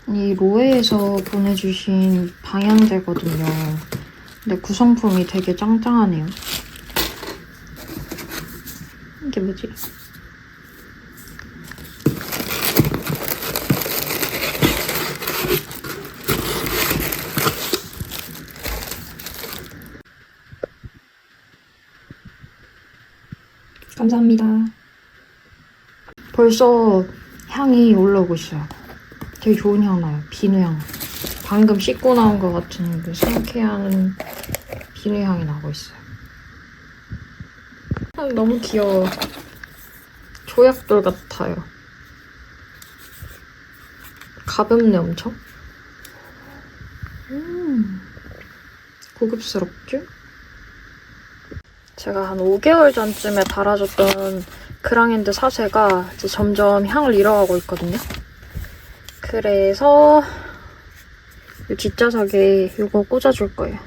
이 로에에서 보내주신 방향제거든요. 근데 구성품이 되게 짱짱하네요. 이게 뭐지? 감사합니다. 벌써 향이 올라오고 있어요. 되게 좋은 향 나요. 비누향. 방금 씻고 나온 것 같은 그 상쾌한 비누향이 나고 있어요. 너무 귀여워. 조약돌 같아요. 가볍네 엄청. 고급스럽죠? 제가 한 5개월 전쯤에 달아줬던 그랑핸드 사세가 이제 점점 향을 잃어가고 있거든요. 그래서 이 뒷좌석에 이거 꽂아줄 거예요.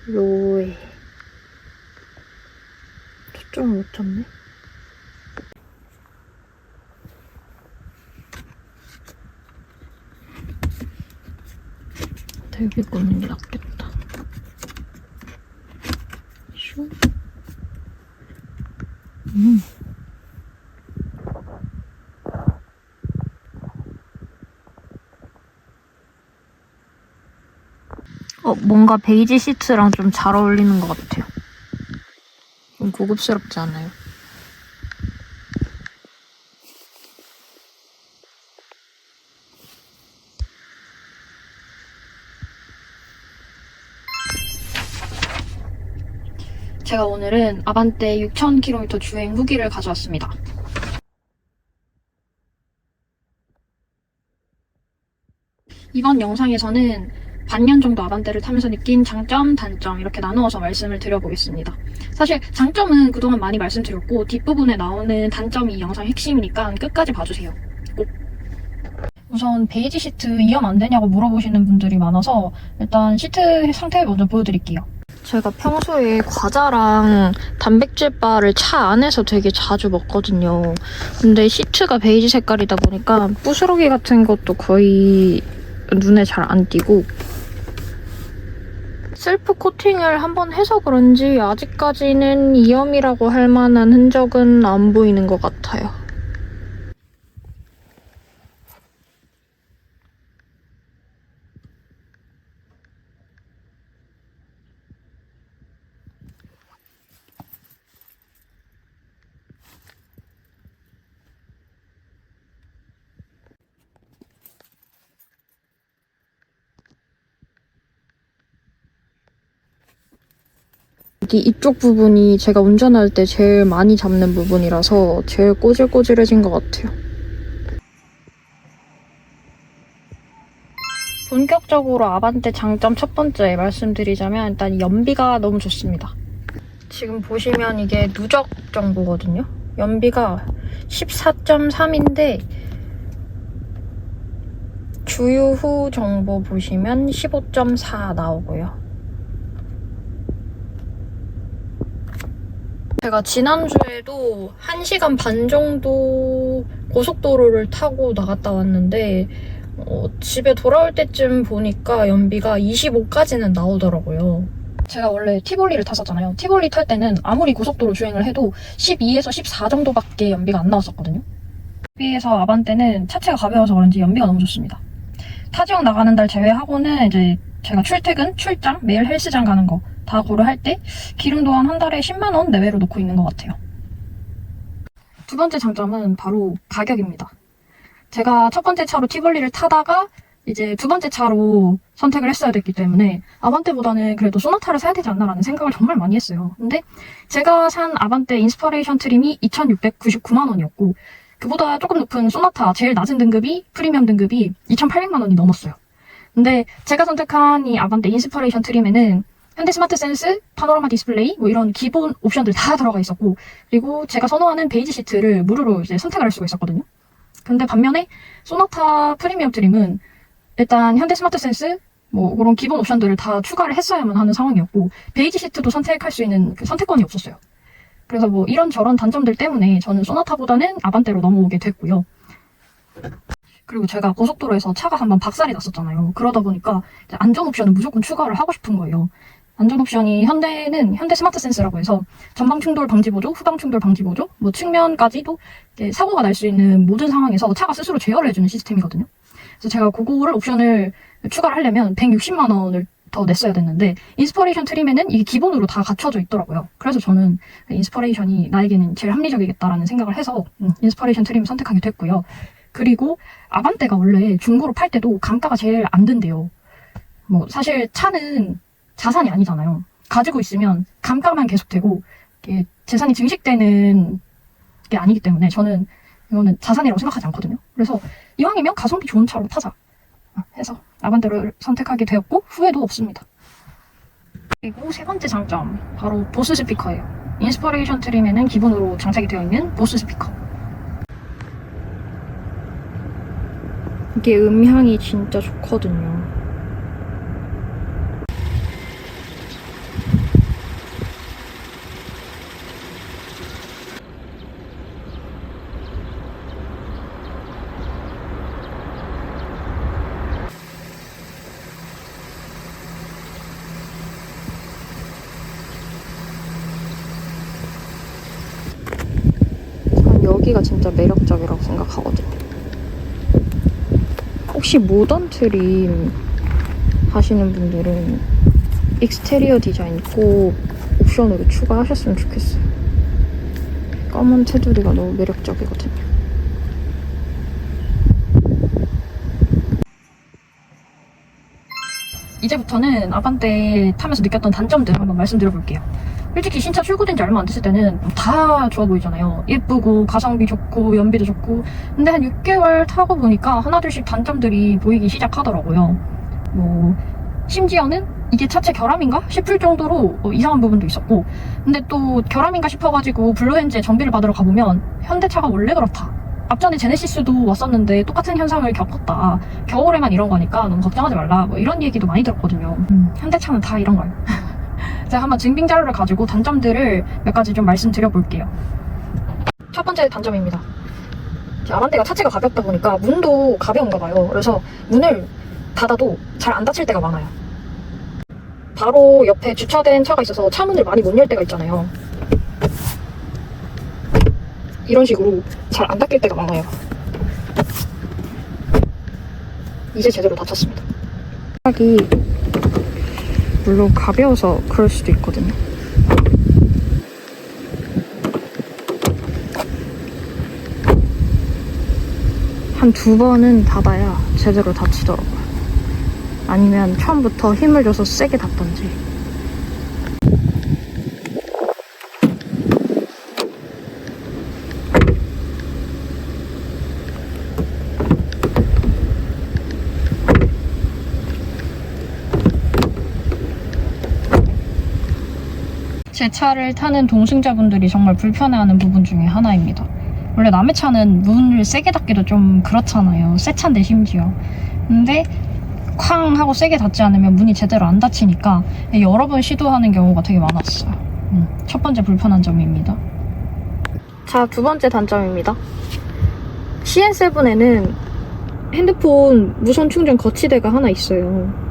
로에. 초점을 못 잡네. 여기 꽂는 게 낫겠다. 슈. 뭔가 베이지 시트랑 좀 잘 어울리는 것 같아요. 좀 고급스럽지 않아요? 제가 오늘은 아반떼 6,000km 주행 후기를 가져왔습니다. 이번 영상에서는 반년 정도 아반떼를 타면서 느낀 장점, 단점 이렇게 나누어서 말씀을 드려보겠습니다. 사실 장점은 그동안 많이 말씀드렸고 뒷부분에 나오는 단점이 이 영상 핵심이니까 끝까지 봐주세요. 꼭. 우선 베이지 시트 이염 안 되냐고 물어보시는 분들이 많아서 일단 시트 상태 먼저 보여드릴게요. 제가 평소에 과자랑 단백질 바를 차 안에서 되게 자주 먹거든요. 근데 시트가 베이지 색깔이다 보니까 부스러기 같은 것도 거의 눈에 잘 안 띄고 셀프 코팅을 한번 해서 그런지 아직까지는 이염이라고 할 만한 흔적은 안 보이는 것 같아요. 이쪽 부분이 제가 운전할 때 제일 많이 잡는 부분이라서 제일 꼬질꼬질해진 것 같아요. 본격적으로 아반떼 장점 첫 번째 말씀드리자면 일단 연비가 너무 좋습니다. 지금 보시면 이게 누적 정보거든요. 연비가 14.3인데 주유 후 정보 보시면 15.4 나오고요. 제가 지난주에도 1시간 반 정도 고속도로를 타고 나갔다 왔는데 집에 돌아올 때쯤 보니까 연비가 25까지는 나오더라고요. 제가 원래 티볼리를 탔었잖아요. 티볼리 탈 때는 아무리 고속도로 주행을 해도 12에서 14 정도밖에 연비가 안 나왔었거든요. 비해서 아반떼는 차체가 가벼워서 그런지 연비가 너무 좋습니다. 타지역 나가는 날 제외하고는 이제 제가 출퇴근, 출장, 매일 헬스장 가는 거 다 고려할 때 기름 또한 한 달에 10만 원 내외로 놓고 있는 것 같아요. 두 번째 장점은 바로 가격입니다. 제가 첫 번째 차로 티볼리를 타다가 이제 두 번째 차로 선택을 했어야 됐기 때문에 아반떼보다는 그래도 소나타를 사야 되지 않나라는 생각을 정말 많이 했어요. 근데 제가 산 아반떼 인스퍼레이션 트림이 2,699만 원이었고 그보다 조금 높은 소나타 제일 낮은 등급이 프리미엄 등급이 2,800만 원이 넘었어요. 근데 제가 선택한 이 아반떼 인스퍼레이션 트림에는 현대 스마트 센스, 파노라마 디스플레이 뭐 이런 기본 옵션들 다 들어가 있었고 그리고 제가 선호하는 베이지 시트를 무료로 이제 선택을 할 수가 있었거든요. 근데 반면에 소나타 프리미엄 트림은 일단 현대 스마트 센스 뭐 그런 기본 옵션들을 다 추가를 했어야만 하는 상황이었고 베이지 시트도 선택할 수 있는 그 선택권이 없었어요. 그래서 뭐 이런저런 단점들 때문에 저는 소나타보다는 아반떼로 넘어오게 됐고요. 그리고 제가 고속도로에서 차가 한번 박살이 났었잖아요. 그러다 보니까 이제 안전 옵션을 무조건 추가를 하고 싶은 거예요. 안전 옵션이 현대는 현대 스마트 센스라고 해서 전방 충돌 방지 보조, 후방 충돌 방지 보조, 뭐 측면까지도 사고가 날 수 있는 모든 상황에서 차가 스스로 제어를 해주는 시스템이거든요. 그래서 제가 그거를 옵션을 추가를 하려면 160만 원을 더 냈어야 됐는데 인스퍼레이션 트림에는 이게 기본으로 다 갖춰져 있더라고요. 그래서 저는 인스퍼레이션이 나에게는 제일 합리적이겠다라는 생각을 해서 인스퍼레이션 트림을 선택하게 됐고요. 그리고 아반떼가 원래 중고로 팔 때도 감가가 제일 안 된대요. 뭐 사실 차는 자산이 아니잖아요. 가지고 있으면 감가만 계속되고 이게 재산이 증식되는 게 아니기 때문에 저는 이거는 자산이라고 생각하지 않거든요. 그래서 이왕이면 가성비 좋은 차로 타자 해서 아반떼를 선택하게 되었고 후회도 없습니다. 그리고 세 번째 장점, 바로 보스 스피커예요. 인스퍼레이션 트림에는 기본으로 장착이 되어 있는 보스 스피커. 이게 음향이 진짜 좋거든요. 전 여기가 진짜 매력적이라고 생각하거든요. 혹시 모던 트림 하시는 분들은 익스테리어 디자인 꼭 옵션으로 추가하셨으면 좋겠어요. 검은 테두리가 너무 매력적이거든요. 이제부터는 아반떼 타면서 느꼈던 단점들 한번 말씀드려볼게요. 솔직히 신차 출고된 지 얼마 안 됐을 때는 다 좋아 보이잖아요. 예쁘고 가성비 좋고 연비도 좋고. 근데 한 6개월 타고 보니까 하나둘씩 단점들이 보이기 시작하더라고요. 뭐 심지어는 이게 차체 결함인가 싶을 정도로 이상한 부분도 있었고, 근데 또 결함인가 싶어가지고 블루엔즈에 정비를 받으러 가보면 현대차가 원래 그렇다, 앞전에 제네시스도 왔었는데 똑같은 현상을 겪었다, 겨울에만 이런 거니까 너무 걱정하지 말라, 뭐 이런 얘기도 많이 들었거든요. 현대차는 다 이런 거예요. 제가 한번 증빙 자료를 가지고 단점들을 몇 가지 좀 말씀드려볼게요. 첫 번째 단점입니다. 아반떼가 차체가 가볍다 보니까 문도 가벼운가 봐요. 그래서 문을 닫아도 잘 안 닫힐 때가 많아요. 바로 옆에 주차된 차가 있어서 차 문을 많이 못 열 때가 있잖아요. 이런 식으로 잘 안 닫힐 때가 많아요. 이제 제대로 닫혔습니다. 차가 물론 가벼워서 그럴 수도 있거든요. 한 2번은 닫아야 제대로 닫히더라고요. 아니면 처음부터 힘을 줘서 세게 닫던지. 제 차를 타는 동승자분들이 정말 불편해하는 부분 중에 하나입니다. 원래 남의 차는 문을 세게 닫기도 좀 그렇잖아요. 새 차인데 심지어. 근데 쾅 하고 세게 닫지 않으면 문이 제대로 안 닫히니까 여러 번 시도하는 경우가 되게 많았어요. 첫 번째 불편한 점입니다. 자, 두 번째 단점입니다. CN7에는 핸드폰 무선 충전 거치대가 하나 있어요.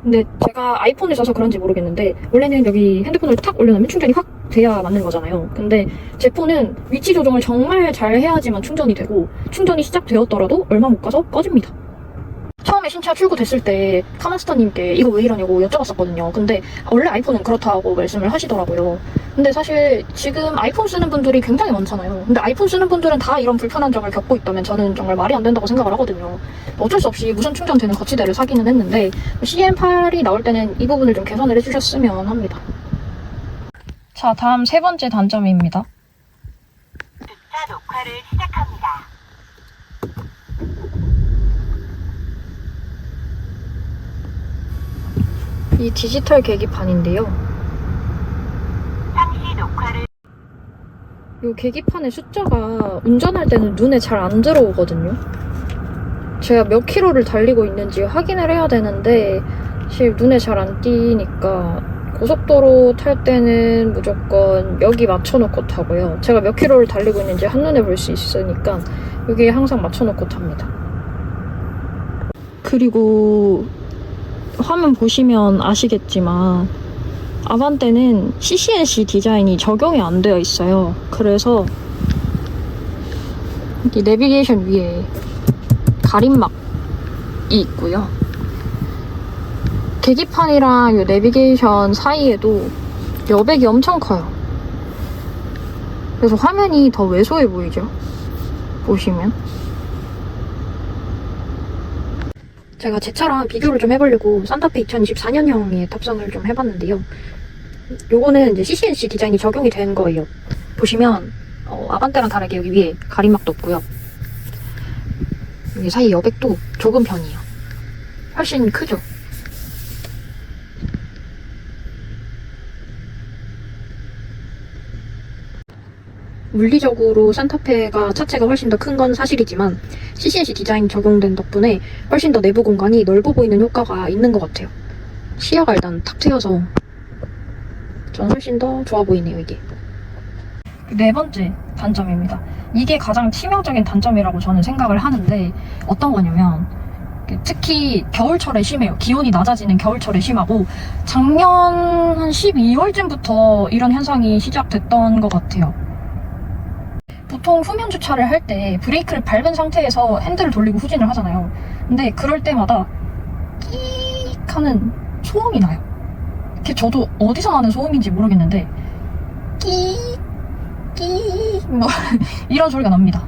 근데 제가 아이폰을 써서 그런지 모르겠는데 원래는 여기 핸드폰을 탁 올려놓으면 충전이 확 돼야 맞는 거잖아요. 근데 제 폰은 위치 조정을 정말 잘 해야지만 충전이 되고, 충전이 시작되었더라도 얼마 못 가서 꺼집니다. 처음에 신차 출고됐을 때 카마스터님께 이거 왜 이러냐고 여쭤봤었거든요. 근데 원래 아이폰은 그렇다고 말씀을 하시더라고요. 근데 사실 지금 아이폰 쓰는 분들이 굉장히 많잖아요. 근데 아이폰 쓰는 분들은 다 이런 불편한 점을 겪고 있다면 저는 정말 말이 안 된다고 생각을 하거든요. 어쩔 수 없이 무선 충전되는 거치대를 사기는 했는데 CN8이 나올 때는 이 부분을 좀 개선을 해주셨으면 합니다. 자, 다음 세 번째 단점입니다. 주차 녹화를 시작합니다. 이 디지털 계기판인데요. 상시 녹화를 이 계기판의 숫자가 운전할 때는 눈에 잘 안 들어오거든요. 제가 몇 킬로를 달리고 있는지 확인을 해야 되는데 사실 눈에 잘 안 띄니까 고속도로 탈 때는 무조건 여기 맞춰놓고 타고요. 제가 몇 킬로를 달리고 있는지 한눈에 볼 수 있으니까 여기에 항상 맞춰놓고 탑니다. 그리고 화면 보시면 아시겠지만 아반떼는 CC&C 디자인이 적용이 안 되어 있어요. 그래서 여기 내비게이션 위에 가림막이 있고요. 계기판이랑 이 내비게이션 사이에도 여백이 엄청 커요. 그래서 화면이 더 왜소해 보이죠? 보시면. 제가 제 차랑 비교를 좀 해보려고 산타페 2024년형에 탑승을 좀 해봤는데요. 요거는 이제 CC&C 디자인이 적용이 된 거예요. 보시면 아반떼랑 다르게 여기 위에 가림막도 없고요. 여기 사이 여백도 좁은 편이에요. 훨씬 크죠? 물리적으로 산타페가 차체가 훨씬 더 큰 건 사실이지만 CC&C 디자인 적용된 덕분에 훨씬 더 내부 공간이 넓어 보이는 효과가 있는 것 같아요. 시야가 일단 탁 트여서 전 훨씬 더 좋아 보이네요, 이게. 네 번째 단점입니다. 이게 가장 치명적인 단점이라고 저는 생각을 하는데 어떤 거냐면 특히 겨울철에 심해요. 기온이 낮아지는 겨울철에 심하고 작년 한 12월쯤부터 이런 현상이 시작됐던 것 같아요. 보통 후면 주차를 할 때 브레이크를 밟은 상태에서 핸들을 돌리고 후진을 하잖아요. 근데 그럴 때마다 끼익 하는 소음이 나요. 그게 저도 어디서 나는 소음인지 모르겠는데 끼익 끼익 뭐 이런 소리가 납니다.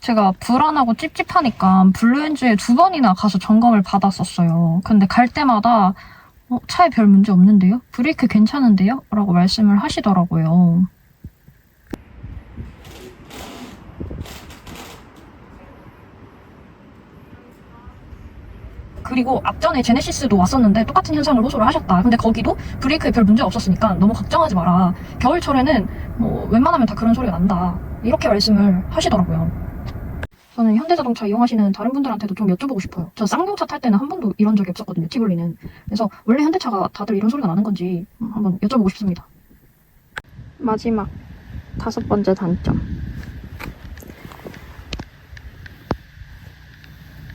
제가 불안하고 찝찝하니까 블루엔즈에 2번이나 가서 점검을 받았었어요. 근데 갈 때마다 차에 별 문제 없는데요? 브레이크 괜찮은데요? 라고 말씀을 하시더라고요. 그리고 앞전에 제네시스도 왔었는데 똑같은 현상을 호소를 하셨다. 근데 거기도 브레이크에 별 문제 없었으니까 너무 걱정하지 마라. 겨울철에는 웬만하면 다 그런 소리가 난다. 이렇게 말씀을 하시더라고요. 저는 현대자동차 이용하시는 다른 분들한테도 좀 여쭤보고 싶어요. 저 쌍용차 탈 때는 한 번도 이런 적이 없었거든요, 티볼리는. 그래서 원래 현대차가 다들 이런 소리가 나는 건지 한번 여쭤보고 싶습니다. 마지막 5번째 단점.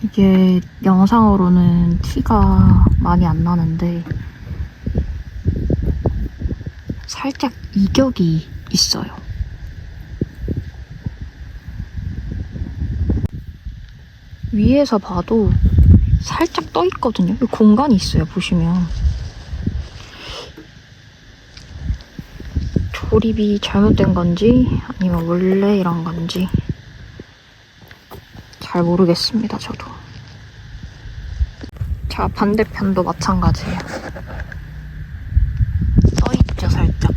이게 영상으로는 티가 많이 안 나는데 살짝 이격이 있어요. 위에서 봐도 살짝 떠 있거든요. 여기 공간이 있어요, 보시면. 조립이 잘못된 건지 아니면 원래 이런 건지 잘 모르겠습니다, 저도. 자, 반대편도 마찬가지예요. 떠 있죠, 살짝.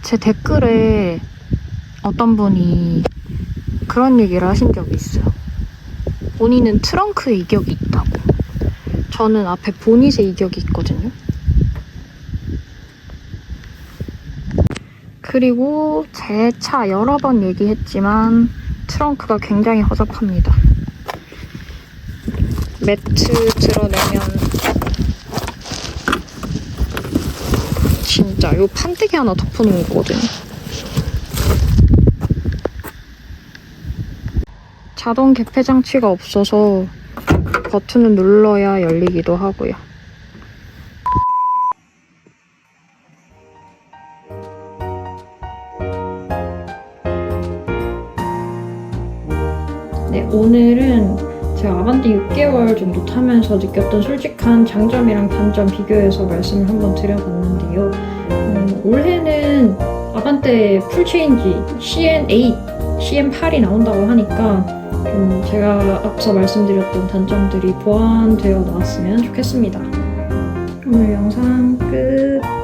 제 댓글에 어떤 분이 그런 얘기를 하신 적이 있어요. 본인은 트렁크에 이격이 있다고. 저는 앞에 보닛에 이격이 있거든요. 그리고 제 차 여러 번 얘기했지만 트렁크가 굉장히 허접합니다. 매트 드러내면 진짜 요 판때기 하나 덮어놓은 거거든요. 자동 개폐 장치가 없어서 버튼을 눌러야 열리기도 하고요. 네, 오늘은 제가 아반떼 6개월 정도 타면서 느꼈던 솔직한 장점이랑 단점 비교해서 말씀을 한번 드려봤는데요. 올해는 아반떼 풀체인지 CN8, CN8이 나온다고 하니까 좀 제가 앞서 말씀드렸던 단점들이 보완되어 나왔으면 좋겠습니다. 오늘 영상 끝.